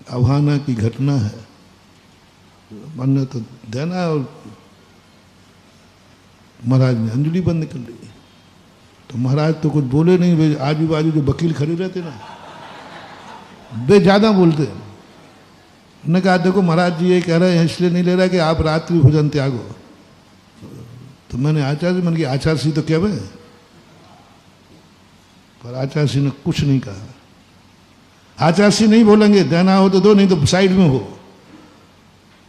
अभाना की घटना है, मन ने तो देना और महाराज ने अंजलि बंद कर ली। तो महाराज तो कुछ बोले नहीं, वे आजू बाजू जो वकील खड़े रहते ना वे ज़्यादा बोलते। उन्होंने कहा देखो महाराज जी ये कह रहे हैं इसलिए नहीं ले रहा कि आप रात्रि भोजन त्यागो। तो मैंने मैंने कहा आचार्य जी तो क्या है, पर आचार्य ने कुछ नहीं कहा। आचार्य नहीं बोलेंगे देना हो तो दो, नहीं तो साइड में हो।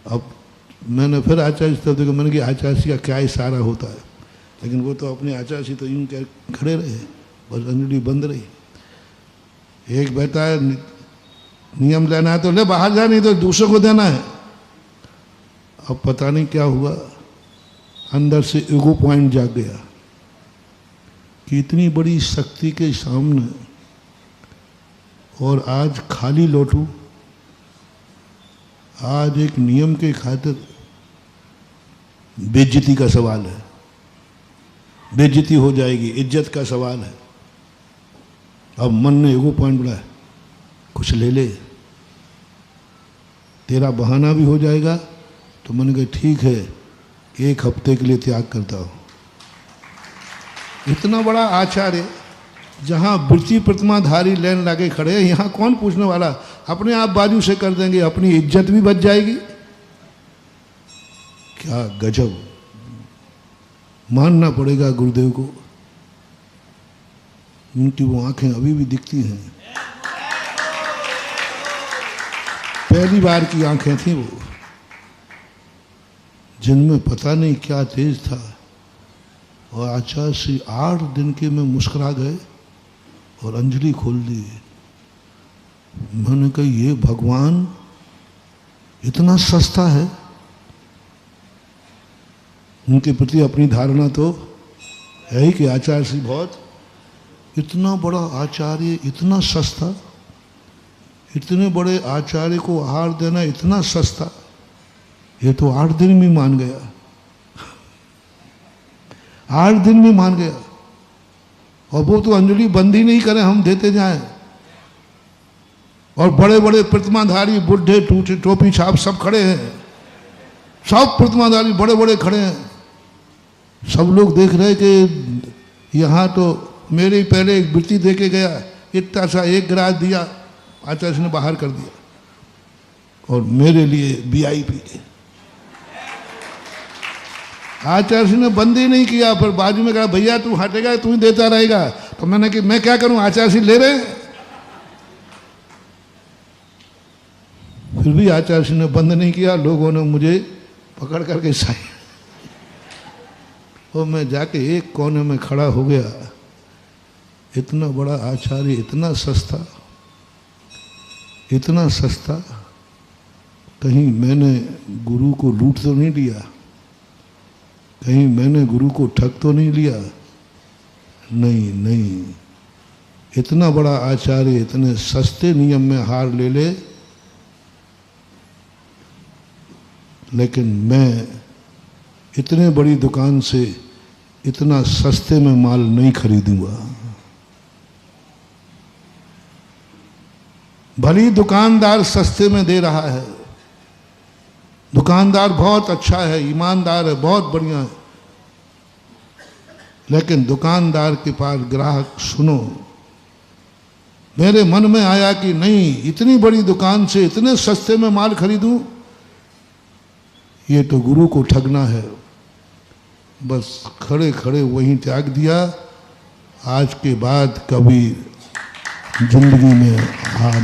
अब मैंने फिर आचार्य तब देखो, मैंने कहा आचार्य का क्या इशारा होता है, लेकिन वो तो अपने आचार्य तो यूं क्या खड़े रहे, बस अंजलि बंद रही। एक बैठा है नियम लेना है तो ले बाहर जा, नहीं तो दूसरे को देना है। अब पता नहीं क्या हुआ, अंदर से ईगो पॉइंट जाग गया कि इतनी बड़ी शक्ति के सामने और आज खाली लौटूं, आज एक नियम के खातिर बेइज्जती का सवाल है, बेइज्जती हो जाएगी, इज्जत का सवाल है। अब मन ने ईगो पॉइंट बढ़ाया, कुछ ले ले, तेरा बहाना भी हो जाएगा। तो मैंने कहा ठीक है, एक हफ्ते के लिए त्याग करता हूं। इतना बड़ा आचार्य जहां वृत्ति प्रतिमाधारी लाइन लाके खड़े हैं, यहां कौन पूछने वाला, अपने आप बाजू से कर देंगे, अपनी इज्जत भी बच जाएगी। क्या गजब, मानना पड़ेगा गुरुदेव को, उनकी वो आंखें अभी भी दिखती हैं, पहली बार की आंखें थी वो, जिनमें पता नहीं क्या तेज था। और आचार्य श्री 8 दिन के में मुस्कुरा गए और अंजलि खोल दी। मैंने कहा ये भगवान इतना सस्ता है। उनके प्रति अपनी धारणा तो है ही कि आचार्य श्री बहुत, इतना बड़ा आचार्य इतना सस्ता, इतने बड़े आचार्य को आहार देना इतना सस्ता। ये तो 8 दिन में मान गया, 8 दिन में मान गया। और वो तो अंजलि बंद ही नहीं करें, हम देते जाएं। और बड़े बड़े प्रतिमाधारी बुढ़े टोपी छाप सब खड़े हैं, सब प्रतिमाधारी बड़े बड़े खड़े हैं। सब लोग देख रहे कि यहाँ तो मेरे ही पहले एक वृत्ति दे के गया, इतना सा एक गिलास दिया, आचार्य ने बाहर कर दिया। और मेरे लिए VIP। आचार्य ने बंद ही नहीं किया, पर बाजू में कहा भैया तू हटेगा तू ही देता रहेगा। तो मैंने कि मैं क्या करूं, आचार्य ले रहे। फिर भी आचार्य ने बंद नहीं किया, लोगों ने मुझे पकड़ करके साई, और मैं जाके एक कोने में खड़ा हो गया। इतना बड़ा आचार्य इतना सस्ता, इतना सस्ता, कहीं मैंने गुरु को लूट तो नहीं लिया, कहीं मैंने गुरु को ठग तो नहीं लिया। नहीं नहीं, इतना बड़ा आचार्य इतने सस्ते नियम में हार ले ले, लेकिन मैं इतने बड़ी दुकान से इतना सस्ते में माल नहीं खरीदूंगा। भली दुकानदार सस्ते में दे रहा है, दुकानदार बहुत अच्छा है, ईमानदार है, बहुत बढ़िया है, लेकिन दुकानदार के पास ग्राहक सुनो। मेरे मन में आया कि नहीं, इतनी बड़ी दुकान से इतने सस्ते में माल खरीदूं, ये तो गुरु को ठगना है। बस खड़े खड़े वहीं त्याग दिया। आज के बाद कभी जिंदगी में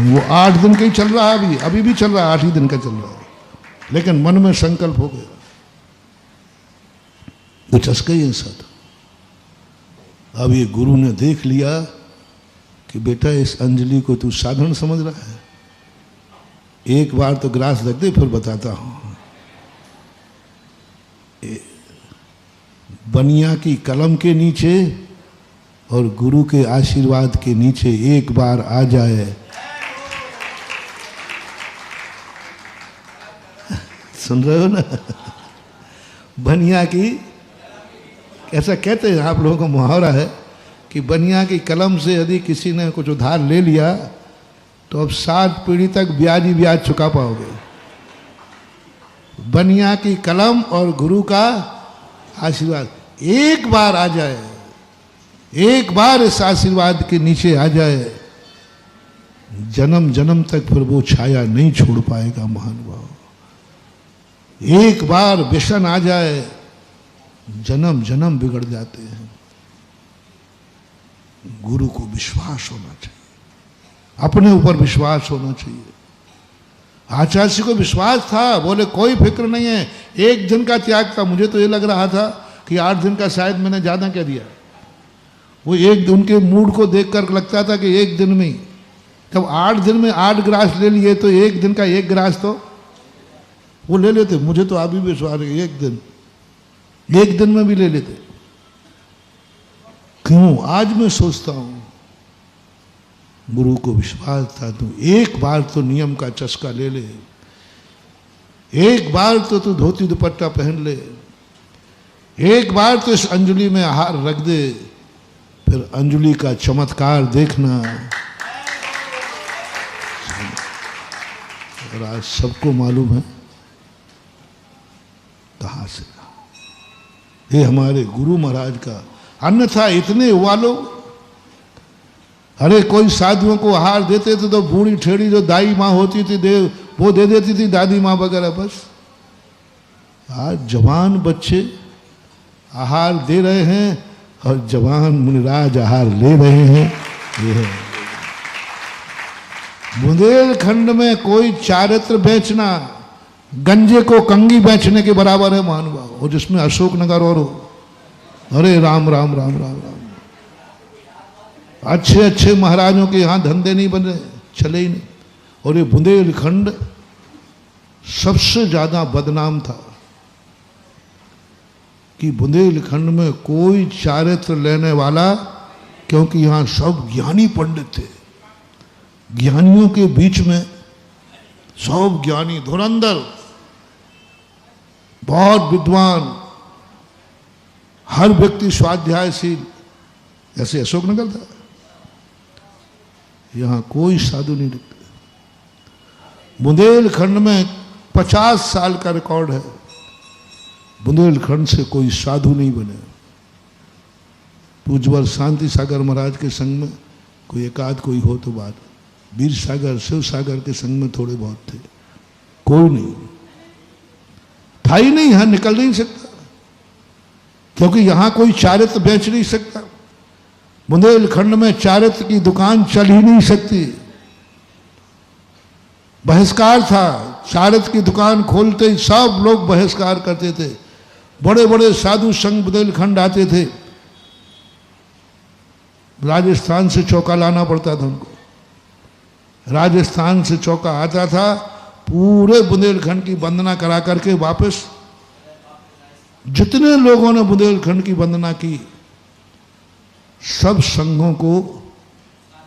वो 8 दिन का ही चल रहा है, अभी भी चल रहा है, 8 ही दिन का चल रहा है, लेकिन मन में संकल्प हो गया, कुछ असक ही ऐसा था। अब ये गुरु ने देख लिया कि बेटा इस अंजलि को तू साधारण समझ रहा है, एक बार तो ग्रास रख दे फिर बताता हूं। बनिया की कलम के नीचे और गुरु के आशीर्वाद के नीचे एक बार आ जाए, सुन रहे हो ना, बनिया की, ऐसा कहते हैं आप लोगों का मुहावरा है कि बनिया की कलम से यदि किसी ने कुछ उधार ले लिया तो अब 7 पीढ़ी तक ब्याज ही ब्याज चुका पाओगे। बनिया की कलम और गुरु का आशीर्वाद एक बार आ जाए, एक बार इस आशीर्वाद के नीचे आ जाए, जन्म जन्म तक फिर वो छाया नहीं छोड़ पाएगा महानुभाव। एक बार व्यसन आ जाए, जन्म जन्म बिगड़ जाते हैं। गुरु को विश्वास होना चाहिए, अपने ऊपर विश्वास होना चाहिए। आचार्य को विश्वास था, बोले कोई फिक्र नहीं है, 1 दिन का त्याग था। मुझे तो ये लग रहा था कि 8 दिन का शायद मैंने ज़्यादा कह दिया। वो एक उनके मूड को देखकर लगता था कि 1 दिन में, जब 8 दिन में 8 गिलास ले लिए तो 1 दिन का 1 गिलास तो वो ले लेते। मुझे तो अभी भी विश्वास है 1 दिन में भी ले लेते। क्यों? आज मैं सोचता हूं गुरु को विश्वास था, तू एक बार तो नियम का चस्का ले ले, एक बार तो तू धोती दुपट्टा पहन ले, एक बार तो इस अंजलि में हार रख दे, फिर अंजलि का चमत्कार देखना। और आज सबको मालूम है कहां से, ये हमारे गुरु महाराज का। अन्यथा इतने हुआ लोग, अरे कोई साधुओं को आहार देते थे तो बूढ़ी ठेड़ी जो दाई माँ होती थी वो दे देती थी, दादी माँ वगैरह। बस आज जवान बच्चे आहार दे रहे हैं और जवान मुनिराज आहार ले रहे हैं। ये है बुंदेलखंड में कोई चारित्र बेचना गंजे को कंगी बेचने के बराबर है महानुभाव। और जिसमें अशोकनगर और अरे राम राम राम राम राम, अच्छे अच्छे महाराजों के यहाँ धंधे नहीं बने, चले ही नहीं। और ये बुंदेलखंड सबसे ज्यादा बदनाम था कि बुंदेलखंड में कोई चारित्र लेने वाला, क्योंकि यहाँ सब ज्ञानी पंडित थे, ज्ञानियों के बीच में सब ज्ञानी धुरंधर, बहुत विद्वान, हर व्यक्ति स्वाध्यायशील, ऐसे अशोकनगर था। यहां कोई साधु नहीं दिखते। बुंदेलखंड में 50 साल का रिकॉर्ड है, बुंदेलखंड से कोई साधु नहीं बने। पूज्यवर शांति सागर महाराज के संग में कोई एकाध कोई हो तो बात, वीर सागर शिव सागर के संग में थोड़े बहुत थे, कोई नहीं था ही नहीं, यहां निकल नहीं सकता, क्योंकि यहां कोई चारित्र बेच नहीं सकता। बुंदेलखंड में चारित्र की दुकान चल ही नहीं सकती, बहिष्कार था। चारित्र की दुकान खोलते ही सब लोग बहिष्कार करते थे। बड़े बड़े साधु संघ बुंदेलखंड आते थे, राजस्थान से चौका लाना पड़ता था उनको। राजस्थान से चौका आता था, पूरे बुंदेलखंड की वंदना करा करके वापस। जितने लोगों ने बुंदेलखंड की वंदना की, सब संघों को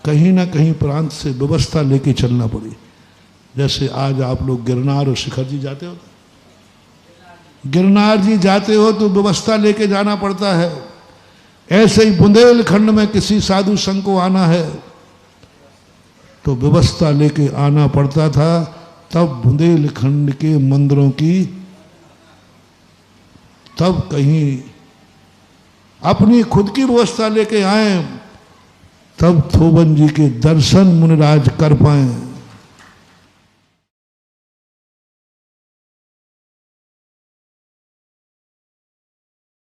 कहीं ना कहीं प्रांत से व्यवस्था लेके चलना पड़ी। जैसे आज आप लोग गिरनार और शिखर जी जाते हो, गिरनार जी जाते हो तो व्यवस्था लेके जाना पड़ता है। ऐसे ही बुंदेलखंड में किसी साधु संघ को आना है तो व्यवस्था लेके आना पड़ता था। तब बुंदेलखंड के मंदिरों की, तब कहीं अपनी खुद की व्यवस्था लेके आए, तब थोबन जी के दर्शन मुनिराज कर पाए।